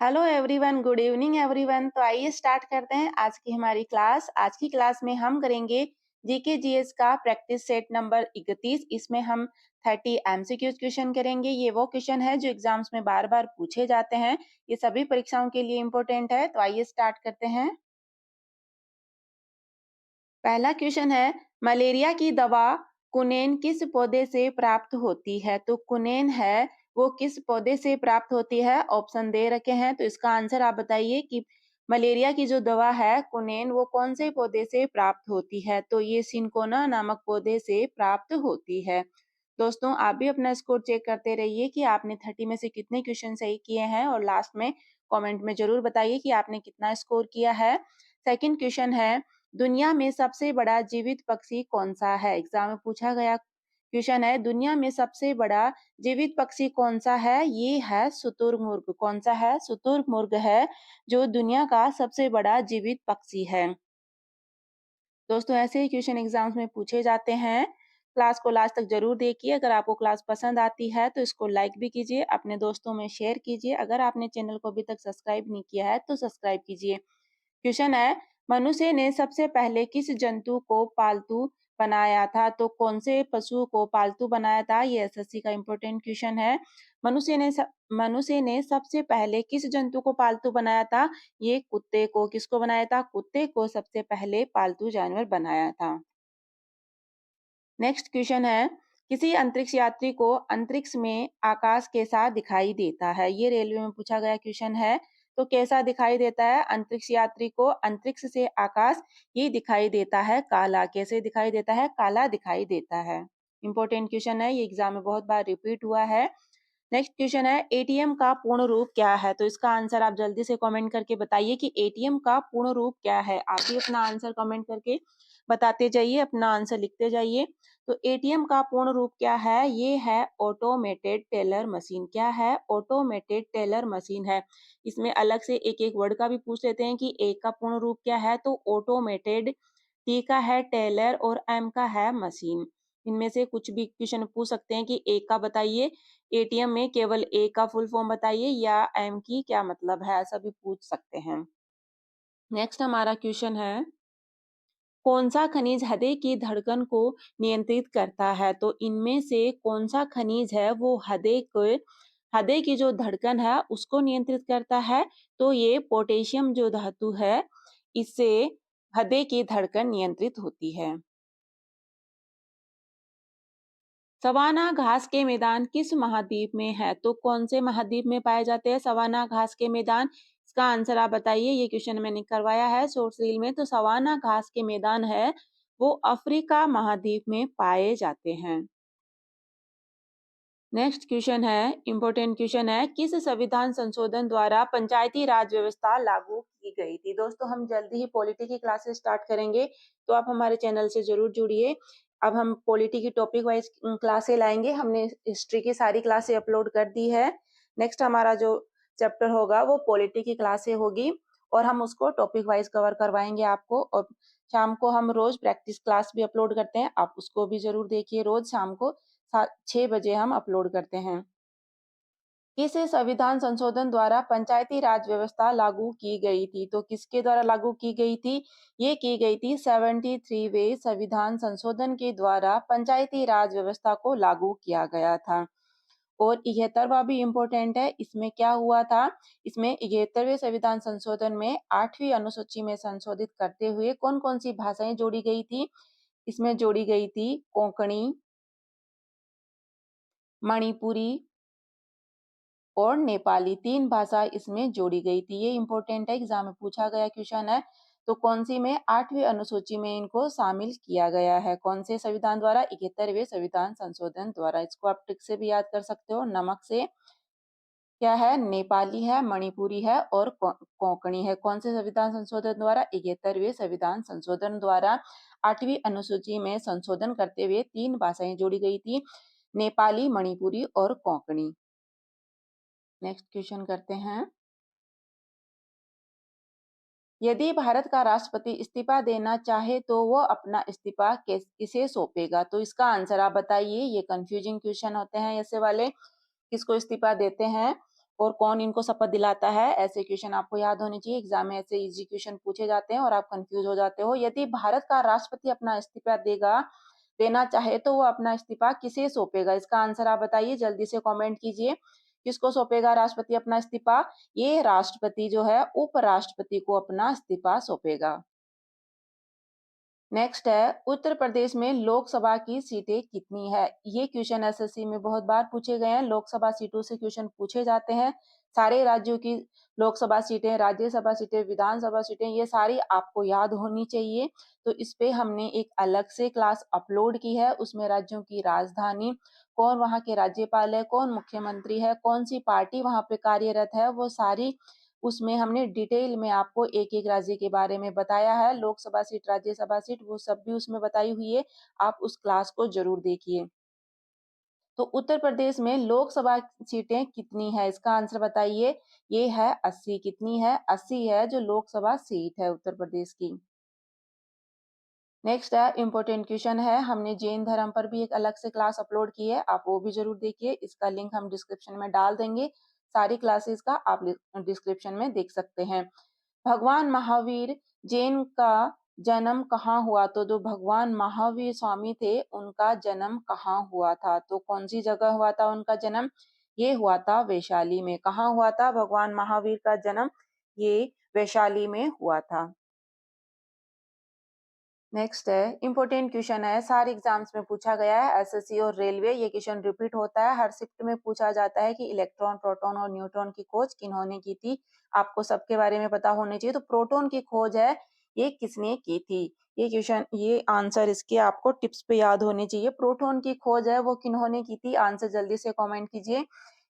Hello everyone, good evening everyone. तो आइए start करते हैं आज की हमारी क्लास। आज की क्लास में हम करेंगे जीके जीएस का प्रैक्टिस सेट नंबर 31। इसमें हम 30 एमसीक्यूज क्वेश्चन करेंगे। ये वो क्वेश्चन है जो एग्जाम्स में बार बार पूछे जाते हैं। ये सभी परीक्षाओं के लिए इम्पोर्टेंट है। तो आइए स्टार्ट करते हैं। पहला क्वेश्चन है, मलेरिया की दवा कुनेन किस पौधे से प्राप्त होती है? तो कुनेन है वो किस पौधे से प्राप्त होती है? ऑप्शन दे रखे हैं, तो इसका आंसर आप बताइए कि मलेरिया की जो दवा है कुनेन वो कौन से पौधे से प्राप्त होती है? तो ये सिनकोना नामक पौधे से प्राप्त होती है। दोस्तों, आप भी अपना स्कोर चेक करते रहिए कि आपने 30 में से कितने क्वेश्चन सही किए हैं, और लास्ट में कमेंट में जरूर बताइए कि आपने कितना स्कोर किया है। सेकंड क्वेश्चन है, दुनिया में सबसे बड़ा जीवित पक्षी कौन सा है? एग्जाम में पूछा गया क्वेश्चन है, दुनिया में सबसे बड़ा जीवित पक्षी कौन सा है? ये है शुतुरमुर्ग। कौन सा है? शुतुरमुर्ग है जो दुनिया का सबसे बड़ा जीवित पक्षी है। दोस्तों, ऐसे ही क्वेश्चन एग्जाम्स में पूछे जाते हैं। क्लास को लास्ट तक जरूर देखिए। अगर आपको क्लास पसंद आती है तो इसको लाइक भी कीजिए, अपने दोस्तों में शेयर कीजिए। अगर आपने चैनल को अभी तक सब्सक्राइब नहीं किया है तो सब्सक्राइब कीजिए। क्वेश्चन है, मनुष्य ने सबसे पहले किस जंतु को पालतू बनाया था? तो कौन से पशु को पालतू बनाया था? ये एसएससी का इम्पोर्टेंट क्वेश्चन है। मनुष्य ने सबसे पहले किस जंतु को पालतू बनाया था? ये कुत्ते को। किसको बनाया था? कुत्ते को सबसे पहले पालतू जानवर बनाया था। नेक्स्ट क्वेश्चन है, किसी अंतरिक्ष यात्री को अंतरिक्ष में आकाश कैसा दिखाई देता है? ये रेलवे में पूछा गया क्वेश्चन है। तो कैसा दिखाई देता है अंतरिक्ष यात्री को? अंतरिक्ष से आकाश ये दिखाई देता है काला। कैसे दिखाई देता है? काला दिखाई देता है। इंपॉर्टेंट क्वेश्चन है, ये एग्जाम में बहुत बार रिपीट हुआ है। नेक्स्ट क्वेश्चन है, एटीएम का पूर्ण रूप क्या है? तो इसका आंसर आप जल्दी से कमेंट करके बताइए कि एटीएम का पूर्ण रूप क्या है। आप भी अपना आंसर कमेंट करके बताते जाइए, अपना आंसर लिखते जाइए। तो एटीएम का पूर्ण रूप क्या है? ये है ऑटोमेटेड टेलर मशीन। क्या है? ऑटोमेटेड टेलर मशीन है। इसमें अलग से एक एक वर्ड का भी पूछ लेते हैं कि ए का पूर्ण रूप क्या है। तो ऑटोमेटेड, टी का है टेलर, और एम का है मशीन। इनमें से कुछ भी क्वेश्चन पूछ सकते हैं कि ए का बताइए, एटीएम में केवल ए का फुल फॉर्म बताइए, या एम की क्या मतलब है, ऐसा भी पूछ सकते हैं। नेक्स्ट हमारा क्वेश्चन है, कौन सा खनिज हृदय की धड़कन को नियंत्रित करता है? तो इनमें से कौन सा खनिज है वो हृदय की जो धड़कन है उसको नियंत्रित करता है? तो ये पोटेशियम जो धातु है, इससे हृदय की धड़कन नियंत्रित होती है। सवाना घास के मैदान किस महाद्वीप में है? तो कौन से महाद्वीप में पाए जाते हैं सवाना घास के मैदान? इसका आंसर आप बताइए। ये क्वेश्चन मैंने करवाया है शॉर्ट रील में। तो सवाना घास के मैदान है वो अफ्रीका महाद्वीप में पाए जाते हैं। नेक्स्ट क्वेश्चन है, इंपॉर्टेंट क्वेश्चन है, किस संविधान संशोधन द्वारा पंचायती राज व्यवस्था लागू की गई थी? दोस्तों, हम जल्दी ही पॉलिटी की क्लासेस स्टार्ट करेंगे, तो आप हमारे चैनल से जरूर जुड़िए। अब हम पॉलिटी की टॉपिक वाइज क्लासे लाएंगे। हमने हिस्ट्री की सारी क्लासे अपलोड कर दी है। नेक्स्ट हमारा जो चैप्टर होगा वो पॉलिटी की क्लासे होगी, और हम उसको टॉपिक वाइज कवर करवाएंगे आपको। और शाम को हम रोज प्रैक्टिस क्लास भी अपलोड करते हैं, आप उसको भी जरूर देखिए। रोज शाम को 6 बजे हम अपलोड करते हैं। किस संविधान संशोधन द्वारा पंचायती राज व्यवस्था लागू की गई थी? तो किसके द्वारा लागू की गई थी? ये की गई थी 73वें संविधान संशोधन के द्वारा पंचायती राज व्यवस्था को लागू किया गया था। और 71वां भी इम्पोर्टेंट है। इसमें क्या हुआ था? इसमें 71वें संविधान संशोधन में 8वीं अनुसूची में संशोधित करते हुए कौन कौन सी भाषाएं जोड़ी गई थी? इसमें जोड़ी गई थी कोंकणी, मणिपुरी और नेपाली। 3 भाषा इसमें जोड़ी गई थी। ये इंपॉर्टेंट है, एग्जाम में पूछा गया क्वेश्चन है। तो कौन सी में? 8वीं अनुसूची में इनको शामिल किया गया है। कौन से संविधान द्वारा? 71वें संविधान संशोधन द्वारा। इसको आप ट्रिक से भी याद कर सकते हो, नमक से। क्या है? नेपाली है, मणिपुरी है और कोंकणी है। कौन से संविधान संशोधन द्वारा? 71वें संविधान संशोधन द्वारा 8वीं अनुसूची में संशोधन करते हुए 3 भाषाएं जोड़ी गई थी, नेपाली, मणिपुरी और कोंकणी। नेक्स्ट क्वेश्चन करते हैं, यदि भारत का राष्ट्रपति इस्तीफा देना चाहे तो वो अपना इस्तीफा किसे सौंपेगा? तो इसका आंसर आप बताइए। ये कंफ्यूजिंग क्वेश्चन होते हैं ऐसे वाले, किसको इस्तीफा देते हैं? और कौन इनको शपथ दिलाता है? ऐसे क्वेश्चन आपको याद होने चाहिए। एग्जाम में ऐसे इजी क्वेश्चन पूछे जाते हैं और आप कंफ्यूज हो जाते हो। यदि भारत का राष्ट्रपति अपना इस्तीफा देना चाहे तो वो अपना इस्तीफा किसे सौंपेगा? इसका आंसर आप बताइए, जल्दी से कमेंट कीजिए। किसको सौंपेगा राष्ट्रपति अपना इस्तीफा? ये राष्ट्रपति जो है उपराष्ट्रपति को अपना इस्तीफा सौंपेगा। नेक्स्ट है, उत्तर प्रदेश में लोकसभा की सीटें कितनी है? ये क्वेश्चन एसएससी में बहुत बार पूछे गए हैं। लोकसभा सीटों से क्वेश्चन पूछे जाते हैं। सारे राज्यों की लोकसभा सीटें, राज्यसभा सीटें, विधानसभा सीटें, ये सारी आपको याद होनी चाहिए। तो इस पे हमने एक अलग से क्लास अपलोड की है। उसमें राज्यों की राजधानी, कौन वहाँ के राज्यपाल है, कौन मुख्यमंत्री है, कौन सी पार्टी वहाँ पे कार्यरत है, वो सारी उसमें हमने डिटेल में आपको एक-एक राज्य के बारे में बताया है। लोकसभा सीट, राज्यसभा सीट, वो सब भी उसमें बताई हुई है। आप उस क्लास को ज़रूर देखिए। तो उत्तर प्रदेश में लोकसभा सीटें कितनी है? इसका आंसर बताइए। ये है 80। कितनी है? 80 है जो लोकसभा सीट है उत्तर प्रदेश की। नेक्स्ट है, इम्पोर्टेंट क्वेश्चन है। हमने जैन धर्म पर भी एक अलग से क्लास अपलोड की है, आप वो भी जरूर देखिए। इसका लिंक हम डिस्क्रिप्शन में डाल देंगे। सारी क्लासेस का आप डिस्क्रिप्शन में देख सकते हैं। भगवान महावीर जैन का जन्म कहाँ हुआ? तो जो भगवान महावीर स्वामी थे उनका जन्म कहाँ हुआ था? तो कौन सी जगह हुआ था उनका जन्म? ये हुआ था वैशाली में। कहाँ हुआ था भगवान महावीर का जन्म? ये वैशाली में हुआ था। नेक्स्ट है, इंपॉर्टेंट क्वेश्चन है, सारे एग्जाम्स में पूछा गया है, एसएससी और रेलवे। ये क्वेश्चन रिपीट होता है, हर शिफ्ट में पूछा जाता है कि इलेक्ट्रॉन, प्रोटॉन और न्यूट्रॉन की खोज किन्होंने की थी? आपको सबके बारे में पता होने चाहिए। तो प्रोटॉन की खोज है, ये किसने की थी? ये क्वेश्चन, ये आंसर इसके आपको टिप्स पे याद होने चाहिए। प्रोटॉन की खोज है वो किन्होंने की थी? आंसर जल्दी से कमेंट कीजिए।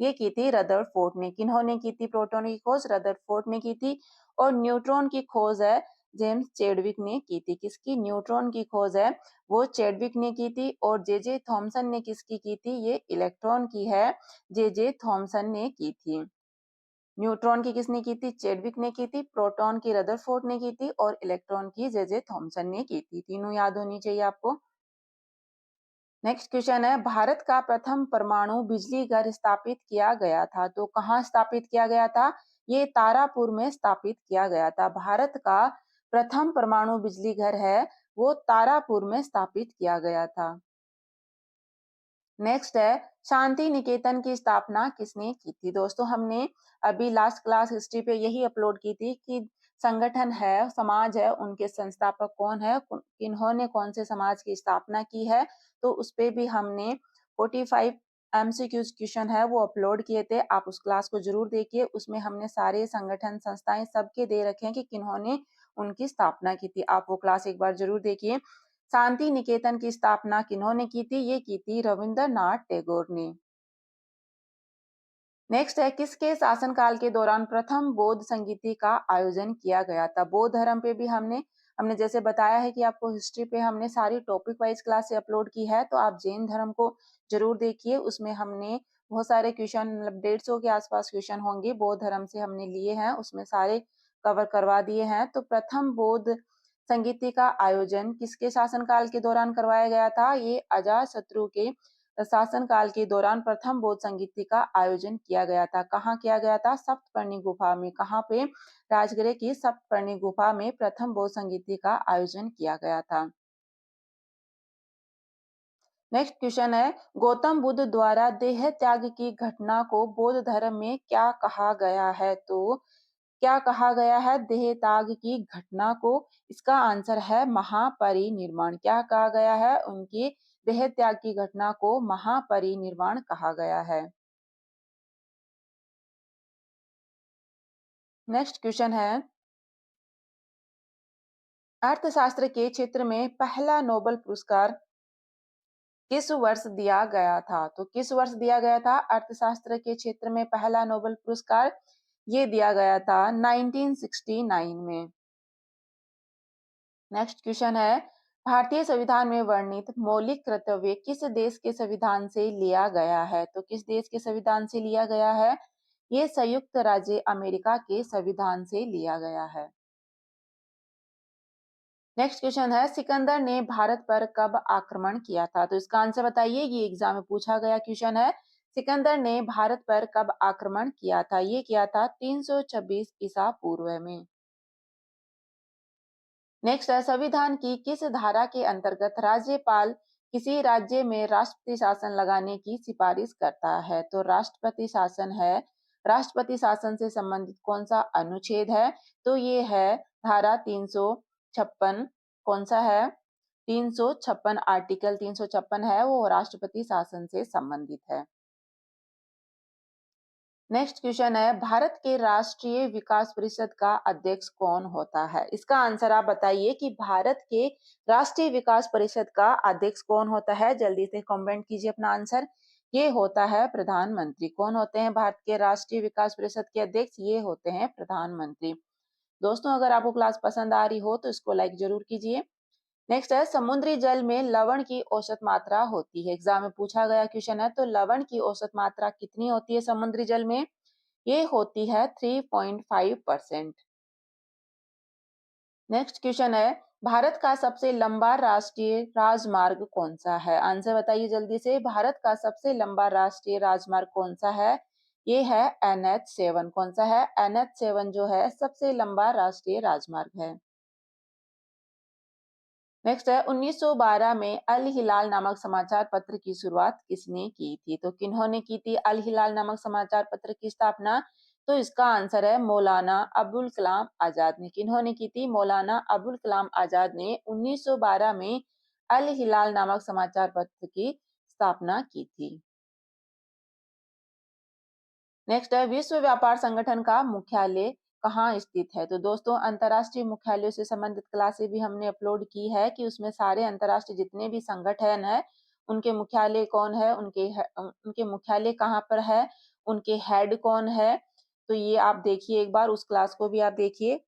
ये की थी रदरफोर्ड ने। किन्होंने की थी प्रोटॉन की खोज? रदरफोर्ड ने की थी। और न्यूट्रॉन की खोज है जेम्स चैडविक ने की थी। किसकी? न्यूट्रॉन की खोज है वो चैडविक ने की थी। और जे जे थॉमसन ने किसकी की थी? ये इलेक्ट्रॉन की है, जे जे थॉमसन ने की थी। न्यूट्रॉन की किसने की थी? चैडविक ने की थी। प्रोटॉन की रदरफोर्ड ने की थी और इलेक्ट्रॉन की जे जे थॉमसन ने की थी। तीनों याद होनी चाहिए आपको। नेक्स्ट क्वेश्चन है, भारत का प्रथम परमाणु बिजली घर स्थापित किया गया था? तो कहाँ स्थापित किया गया था? ये तारापुर में स्थापित किया गया था। भारत का प्रथम परमाणु बिजली घर है वो तारापुर में स्थापित किया गया था। नेक्स्ट है, शांति निकेतन की स्थापना किसने की थी? दोस्तों हमने अभी लास्ट क्लास हिस्ट्री पे यही अपलोड की थी कि संगठन है, समाज है, उनके संस्थापक कौन है, इन्होंने कौन से समाज की स्थापना की है। तो उस पे भी हमने 45 एमसीक्यूज क्वेश्चन है वो अपलोड किए थे। आप उस क्लास को जरूर देखिए। उसमें हमने सारे संगठन, संस्थाएं सबके दे रखे हैं कि किन्होंने उनकी स्थापना की थी। आप वो क्लास एक बार जरूर देखिए। शांति निकेतन की स्थापना किन्होंने की थी? ये की थी रविंद्रनाथ टैगोर ने। नेक्स्ट है, किसके शासनकाल के दौरान प्रथम बौद्ध संगीति का आयोजन किया गया था? बौद्ध धर्म पे भी हमने हमने जैसे बताया है कि आपको हिस्ट्री पे हमने सारी टॉपिक वाइज क्लास अपलोड की है। तो आप जैन धर्म को जरूर देखिए। उसमें हमने बहुत सारे क्वेश्चन, मतलब 150 के आसपास क्वेश्चन होंगे बौद्ध धर्म से हमने लिए हैं। उसमें सारे कवर करवा दिए हैं। तो प्रथम बौद्ध संगीति का आयोजन किसके शासनकाल के दौरान करवाया गया था? ये अजातशत्रु के शासनकाल के दौरान प्रथम बौद्ध संगीति का आयोजन किया गया था। कहाँ किया गया था? सप्तपर्णी गुफा में। कहाँ पे? राजगृह की सप्तपर्णी गुफा में प्रथम बौद्ध संगीति का आयोजन किया गया था। नेक्स्ट क्वेश्चन है, गौतम बुद्ध द्वारा देह त्याग की घटना को बौद्ध धर्म में क्या कहा गया है? तो क्या कहा गया है देह त्याग की घटना को? इसका आंसर है महापरिनिर्वाण। क्या कहा गया है? उनकी देह त्याग की घटना को महापरिनिर्वाण कहा गया है। नेक्स्ट क्वेश्चन है, अर्थशास्त्र के क्षेत्र में पहला नोबेल पुरस्कार किस वर्ष दिया गया था? तो किस वर्ष दिया गया था अर्थशास्त्र के क्षेत्र में पहला नोबेल पुरस्कार? ये दिया गया था 1969 में। नेक्स्ट क्वेश्चन है, भारतीय संविधान में वर्णित मौलिक कर्तव्य किस देश के संविधान से लिया गया है? तो किस देश के संविधान से लिया गया है? ये संयुक्त राज्य अमेरिका के संविधान से लिया गया है। नेक्स्ट क्वेश्चन है, सिकंदर ने भारत पर कब आक्रमण किया था? तो इसका आंसर बताइए। ये एग्जाम में पूछा गया क्वेश्चन है। सिकंदर ने भारत पर कब आक्रमण किया था? ये किया था 326 ईसा पूर्व में। नेक्स्ट है, संविधान की किस धारा के अंतर्गत राज्यपाल किसी राज्य में राष्ट्रपति शासन लगाने की सिफारिश करता है? तो राष्ट्रपति शासन है। राष्ट्रपति शासन से संबंधित कौन सा अनुच्छेद है? तो ये है धारा 356। कौन सा है? 356। आर्टिकल 356 है, वो राष्ट्रपति शासन से संबंधित है। नेक्स्ट क्वेश्चन है, भारत के राष्ट्रीय विकास परिषद का अध्यक्ष कौन होता है? इसका आंसर आप बताइए कि भारत के राष्ट्रीय विकास परिषद का अध्यक्ष कौन होता है? जल्दी से कमेंट कीजिए अपना आंसर। ये होता है प्रधानमंत्री। कौन होते हैं भारत के राष्ट्रीय विकास परिषद के अध्यक्ष? ये होते हैं प्रधानमंत्री। दोस्तों, अगर आपको क्लास पसंद आ रही हो तो इसको लाइक जरूर कीजिए। नेक्स्ट है, समुद्री जल में लवण की औसत मात्रा होती है। एग्जाम में पूछा गया क्वेश्चन है, तो लवण की औसत मात्रा कितनी होती है समुद्री जल में? ये होती है 3.5%। नेक्स्ट क्वेश्चन है, भारत का सबसे लंबा राष्ट्रीय राजमार्ग कौन सा है? आंसर बताइए जल्दी से। भारत का सबसे लंबा राष्ट्रीय राजमार्ग कौन सा है? ये है NH7। कौन सा है? NH7 जो है सबसे लंबा राष्ट्रीय राजमार्ग है। नेक्स्ट है, 1912 में अल हिलाल नामक समाचार पत्र की शुरुआत किसने की थी? तो किन्होंने की थी अल हिलाल नामक समाचार पत्र की स्थापना? तो इसका आंसर है मौलाना अबुल कलाम आजाद ने। किन्होंने की थी? मौलाना अबुल कलाम आजाद ने 1912 में अल हिलाल नामक समाचार पत्र की स्थापना की थी। नेक्स्ट है, विश्व व्यापार संगठन का मुख्यालय कहाँ स्थित है? तो दोस्तों, अंतरराष्ट्रीय मुख्यालयों से संबंधित क्लासें भी हमने अपलोड की है कि उसमें सारे अंतरराष्ट्रीय जितने भी संगठन है उनके मुख्यालय कौन है, उनके मुख्यालय कहाँ पर है, उनके हेड कौन है। तो ये आप देखिए, एक बार उस क्लास को भी आप देखिए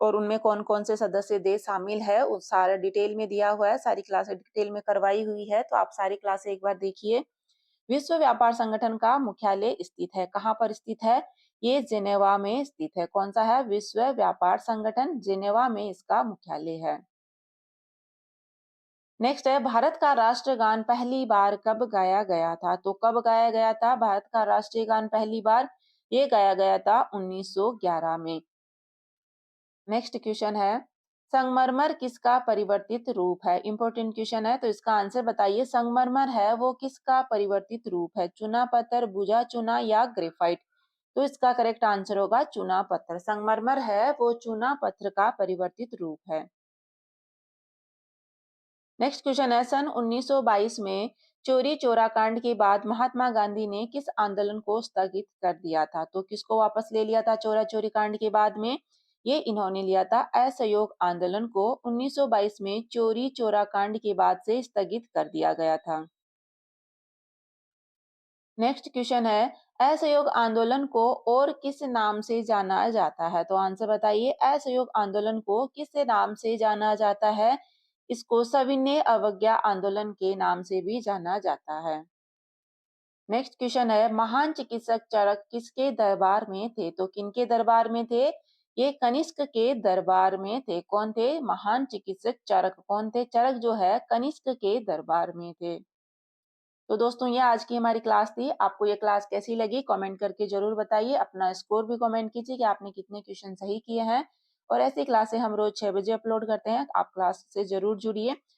और उनमें कौन कौन से सदस्य देश शामिल है उस सारा डिटेल में दिया हुआ है। सारी क्लासें डिटेल में करवाई हुई है, तो आप सारी क्लासें एक बार देखिए। विश्व व्यापार संगठन का मुख्यालय स्थित है, कहाँ पर स्थित है? ये जिनेवा में स्थित है। कौन सा है? विश्व व्यापार संगठन, जिनेवा में इसका मुख्यालय है। नेक्स्ट है, भारत का राष्ट्रगान पहली बार कब गाया गया था? तो कब गाया गया था भारत का राष्ट्रीय गान पहली बार? ये गाया गया था 1911 में। नेक्स्ट क्वेश्चन है, संगमरमर किसका परिवर्तित रूप है? इंपॉर्टेंट क्वेश्चन है, तो इसका आंसर बताइए। संगमरमर है वो किसका परिवर्तित रूप है? चुना पत्थर, भुजा चुना या ग्रेफाइट? तो इसका करेक्ट आंसर होगा चुना पत्थर। संगमरमर है वो चुना पत्थर का परिवर्तित रूप है। नेक्स्ट क्वेश्चन है, सन 1922 में चोरी चोरा कांड के बाद महात्मा गांधी ने किस आंदोलन को स्थगित कर दिया था? तो किसको वापस ले लिया था चोरा चोरी कांड के बाद में? ये इन्होंने लिया था असहयोग आंदोलन को 1922 में चोरी चोरा कांड के बाद से स्थगित कर दिया गया था। नेक्स्ट क्वेश्चन है, असहयोग आंदोलन को और किस नाम से जाना जाता है? तो आंसर बताइए। असहयोग आंदोलन को किस नाम से जाना जाता है? इसको सविनय अवज्ञा आंदोलन के नाम से भी जाना जाता है। नेक्स्ट क्वेश्चन है, महान चिकित्सक चरक किसके दरबार में थे? तो किनके दरबार में थे? ये कनिष्क के दरबार में थे। कौन थे? महान चिकित्सक चरक। कौन थे? चरक जो है कनिष्क के दरबार में थे। तो दोस्तों, ये आज की हमारी क्लास थी। आपको ये क्लास कैसी लगी कमेंट करके जरूर बताइए। अपना स्कोर भी कमेंट कीजिए कि आपने कितने क्वेश्चन सही किए हैं। और ऐसी क्लासें हम रोज 6 बजे अपलोड करते हैं, आप क्लास से जरूर जुड़िए।